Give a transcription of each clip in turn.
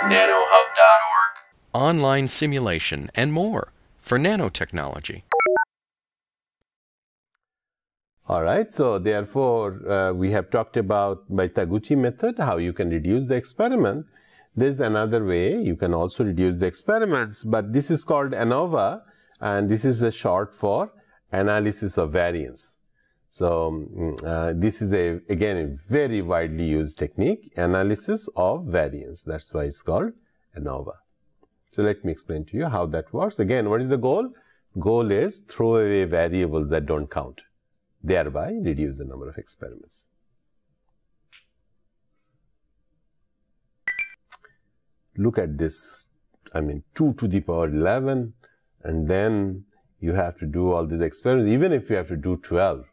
nanohub.org. Online simulation and more for nanotechnology. All right, so therefore, we have talked about by Taguchi method how you can reduce the experiment. There's another way you can also reduce the experiments, but this is called Anova, and this is a short for analysis of variance. So this is again a very widely used technique, analysis of variance. That's why it's called Anova. So let me explain to you how that works. Again, what is the goal? Goal is throw away variables that don't count, thereby reduce the number of experiments. Look at this, 2 to the power 11, and then you have to do all these experiments. Even if you have to do 12,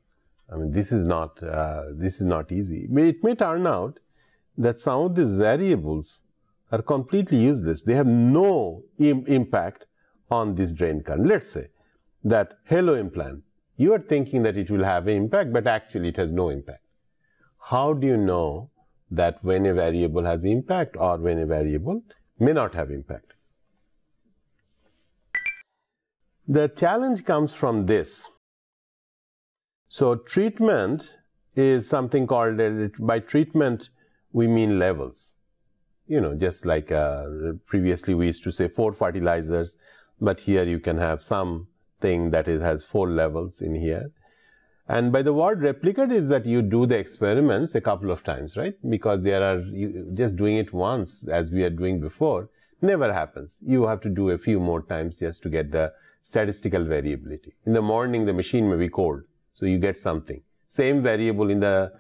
this is not easy. It may turn out that some of these variables are completely useless. They have no impact on this drain current. Let's say that halo implant, you are thinking that it will have an impact, but actually it has no impact. How do you know that when a variable has impact or when a variable may not have impact? The challenge comes from this. So treatment is something called, by treatment we mean levels. Just like previously we used to say 4 fertilizers, but here you can have something that has 4 levels in here. And by the word replicate is that you do the experiments a couple of times, right? Because just doing it once, as we are doing before, never happens. You have to do a few more times just to get the statistical variability. In the morning, the machine may be cold, so you get something. Same variable in the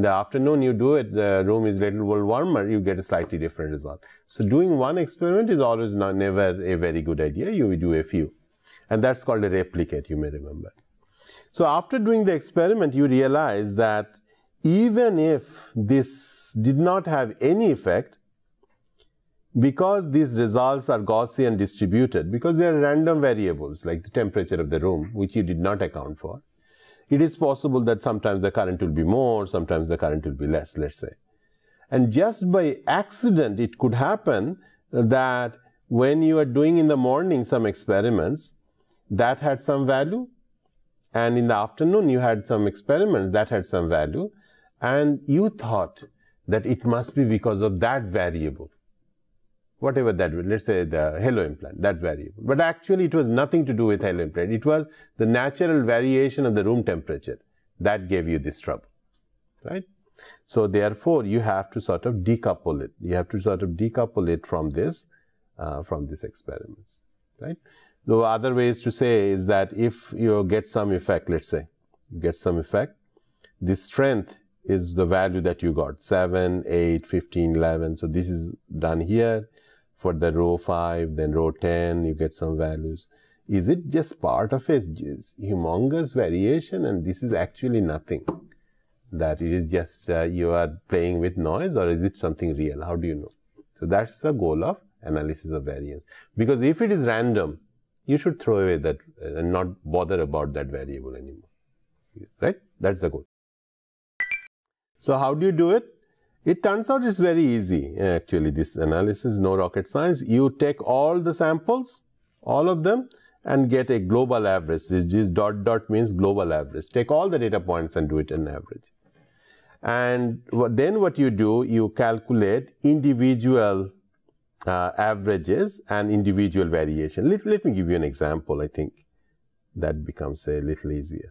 afternoon, you do it, the room is a little warmer, you get a slightly different result. So doing one experiment is always never a very good idea. You will do a few. And that's called a replicate, you may remember. So after doing the experiment, you realize that even if this did not have any effect, because these results are Gaussian distributed, because they are random variables like the temperature of the room, which you did not account for, it is possible that sometimes the current will be more, sometimes the current will be less, let's say. And just by accident, it could happen that when you are doing in the morning some experiments, that had some value, and in the afternoon you had some experiments that had some value, and you thought that it must be because of that variable. Whatever that was, let's say the halo implant, that variable. But actually it was nothing to do with halo implant. It was the natural variation of the room temperature that gave you this trouble, right? So therefore you have to sort of decouple it. You have to sort of decouple it from these experiments, right? The other ways to say is that if you get some effect, let's say, you get some effect, the strength is the value that you got, 7, 8, 15, 11. So this is done here. For the row 5, then row 10, you get some values. Is it just part of a humongous variation, and this is actually nothing? That it is just you are playing with noise, or is it something real? How do you know? So that's the goal of analysis of variance. Because if it is random, you should throw away that and not bother about that variable anymore. Right? That's the goal. So how do you do it? It turns out it's very easy. Actually, this analysis is no rocket science. You take all the samples, all of them, and get a global average. This dot means global average. Take all the data points and do it an average. And then what you do, you calculate individual averages and individual variation. Let me give you an example. I think that becomes a little easier.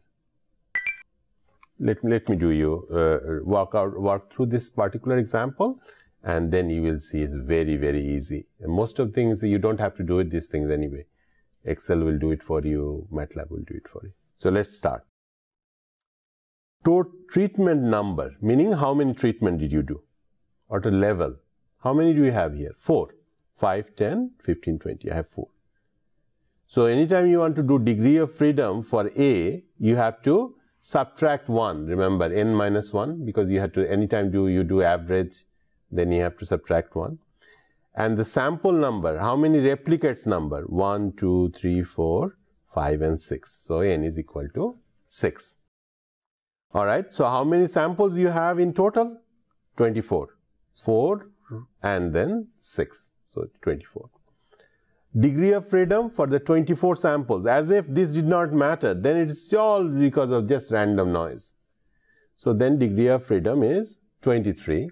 Let me do you walk through this particular example, and then you will see it's very, very easy. And most of the things you don't have to do these things anyway. Excel will do it for you, MATLAB will do it for you. So let's start. Treatment number, meaning how many treatment did you do? Or the level. How many do you have here? 4. 5, 10, 15, 20. I have 4. So anytime you want to do degree of freedom for A, you have to subtract 1. Remember, n minus 1, because you have to, anytime you do average, then you have to subtract 1. And the sample number, how many replicates number? 1, 2, 3, 4, 5, and 6. So n is equal to 6. Alright, so how many samples you have in total? 24. 4 and then 6. So 24. Degree of freedom for the 24 samples. As if this did not matter, then it's all because of just random noise. So then degree of freedom is 23.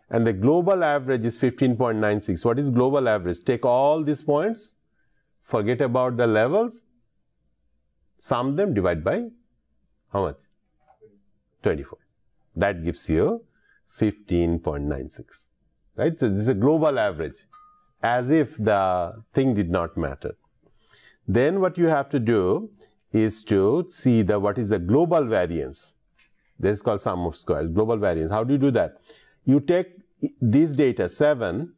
And the global average is 15.96. What is global average? Take all these points, forget about the levels, sum them, divide by how much? 24. That gives you 15.96. Right? So this is a global average, as if the thing did not matter. Then what you have to do is to see what is the global variance. This is called sum of squares, global variance. How do you do that? You take this data, 7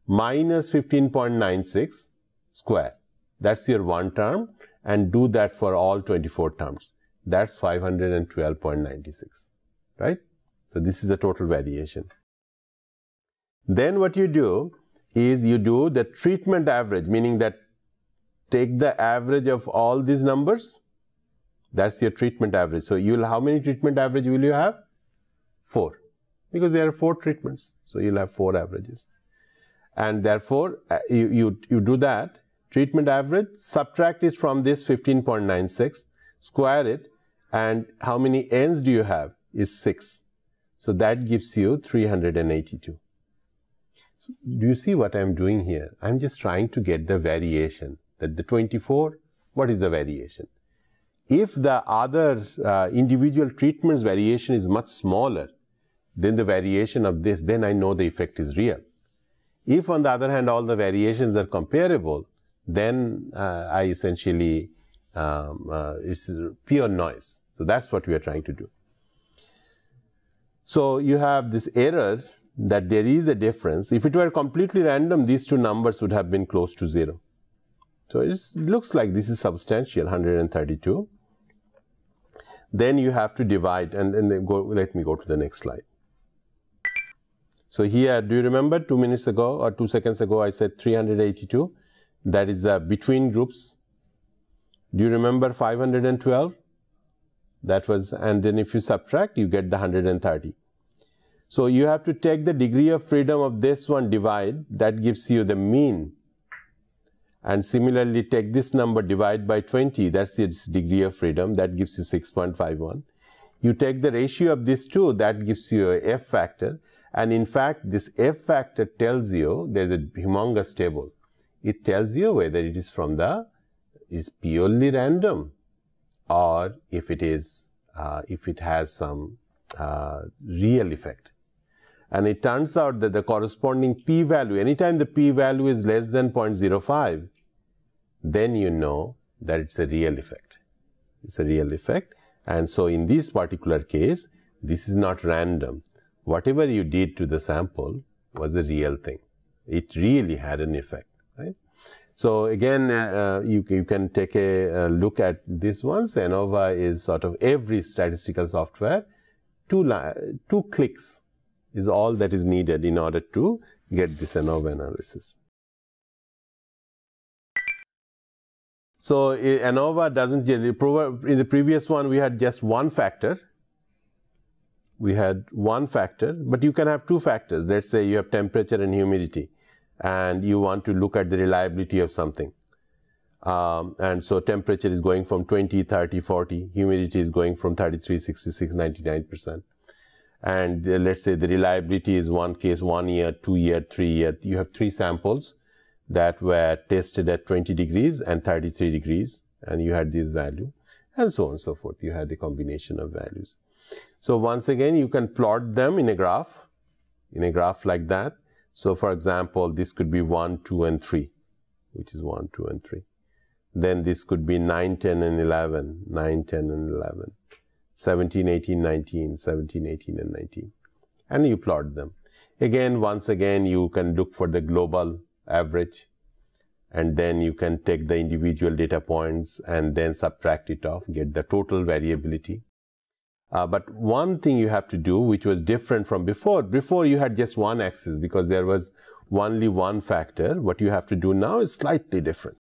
minus 15.96 square. That's your one term, and do that for all 24 terms. That's 512.96, right? So this is the total variation. Then what you do is you do the treatment average, meaning that take the average of all these numbers. That's your treatment average. So how many treatment average will you have? 4. Because there are 4 treatments. So you'll have 4 averages. And therefore, you do that. Treatment average, subtract it from this 15.96, square it, and how many n's do you have? Is 6. So that gives you 382. So do you see what I'm doing here? I'm just trying to get the variation. That the 24, what is the variation? If the other individual treatments variation is much smaller than the variation of this, then I know the effect is real. If on the other hand all the variations are comparable, then I essentially, it's pure noise. So that's what we are trying to do. So you have this error that there is a difference. If it were completely random, these two numbers would have been close to 0. So it looks like this is substantial, 132. Then you have to divide, and then let me go to the next slide. So here, do you remember 2 minutes ago or 2 seconds ago I said 382? That is the between groups. Do you remember 512? That was, and then if you subtract, you get the 130. So you have to take the degree of freedom of this one, divide, that gives you the mean. And similarly, take this number, divide by 20, that's its degree of freedom, that gives you 6.51. You take the ratio of these two, that gives you a F factor. And in fact, this F factor tells you, there's a humongous table. It tells you whether it is is purely random, or if it is, if it has some real effect. And it turns out that the corresponding p-value, anytime the p-value is less than 0.05, then you know that it's a real effect. It's a real effect. And so in this particular case, this is not random. Whatever you did to the sample was a real thing. It really had an effect, right? So again, you can take a look at this one. Anova is sort of every statistical software. 2 clicks is all that is needed in order to get this Anova analysis. So Anova doesn't generally prove. In the previous one, we had just one factor. We had one factor, but you can have 2 factors. Let's say you have temperature and humidity, and you want to look at the reliability of something. And so temperature is going from 20, 30, 40. Humidity is going from 33, 66, 99%. And let's say the reliability is one case, 1 year, 2 year, 3 year. You have 3 samples that were tested at 20 degrees and 33 degrees, and you had this value, and so on and so forth. You had the combination of values. So once again, you can plot them in a graph like that. So for example, this could be 1, 2, and 3, which is 1, 2, and 3. Then this could be 9, 10, and 11, 9, 10, and 11, 17, 18, 19, 17, 18, and 19. And you plot them. Again, once again, you can look for the global average, and then you can take the individual data points and then subtract it off, get the total variability. But one thing you have to do, which was different from before. Before you had just one axis because there was only one factor. What you have to do now is slightly different.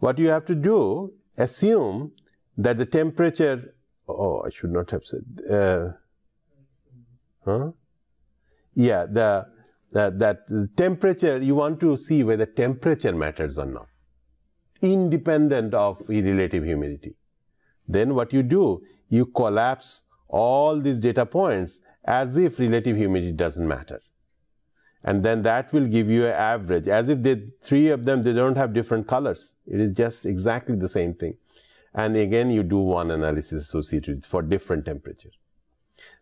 What you have to do, assume that the temperature, I should not have said, that temperature, you want to see whether temperature matters or not, independent of relative humidity. Then what you do, you collapse all these data points as if relative humidity doesn't matter. And then that will give you an average, as if three of them, they don't have different colors. It is just exactly the same thing. And again, you do one analysis associated for different temperature.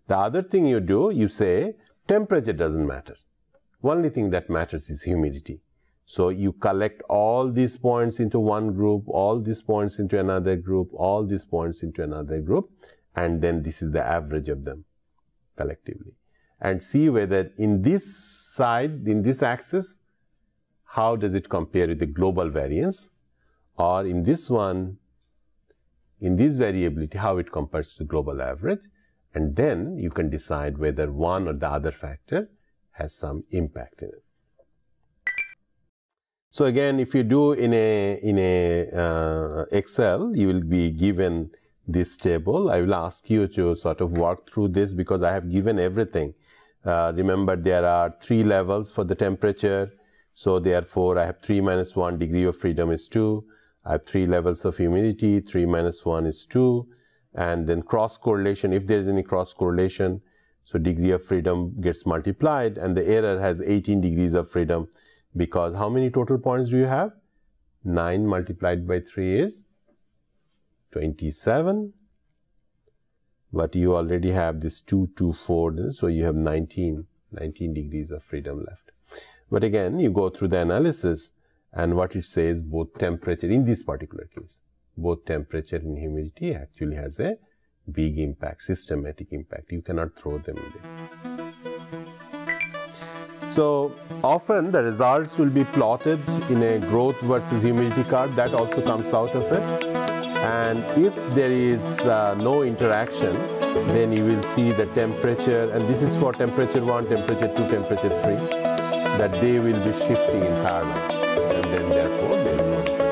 The other thing you do, you say, temperature doesn't matter. Only thing that matters is humidity. So you collect all these points into one group, all these points into another group, all these points into another group, and then this is the average of them collectively. And see whether in this side, in this axis, how does it compare with the global variance, or in this one, in this variability, how it compares to the global average, and then you can decide whether one or the other factor has some impact in it. So again, if you do in a Excel, you will be given this table. I will ask you to sort of work through this because I have given everything. Remember, there are 3 levels for the temperature. So therefore, I have 3 minus 1 degree of freedom is 2. I have 3 levels of humidity. 3 minus 1 is 2. And then cross correlation, if there is any cross correlation, so degree of freedom gets multiplied, and the error has 18 degrees of freedom, because how many total points do you have? 9 multiplied by 3 is 27. But you already have this 2, 2, 4, so you have 19 degrees of freedom left. But again, you go through the analysis, and what it says, both temperature, in this particular case, both temperature and humidity actually has a big impact, systematic impact. You cannot throw them in there. So often the results will be plotted in a growth versus humidity curve. That also comes out of it. And if there is no interaction, then you will see the temperature, and this is for temperature 1, temperature 2, temperature 3, that they will be shifting in parallel, and then therefore there is no interaction.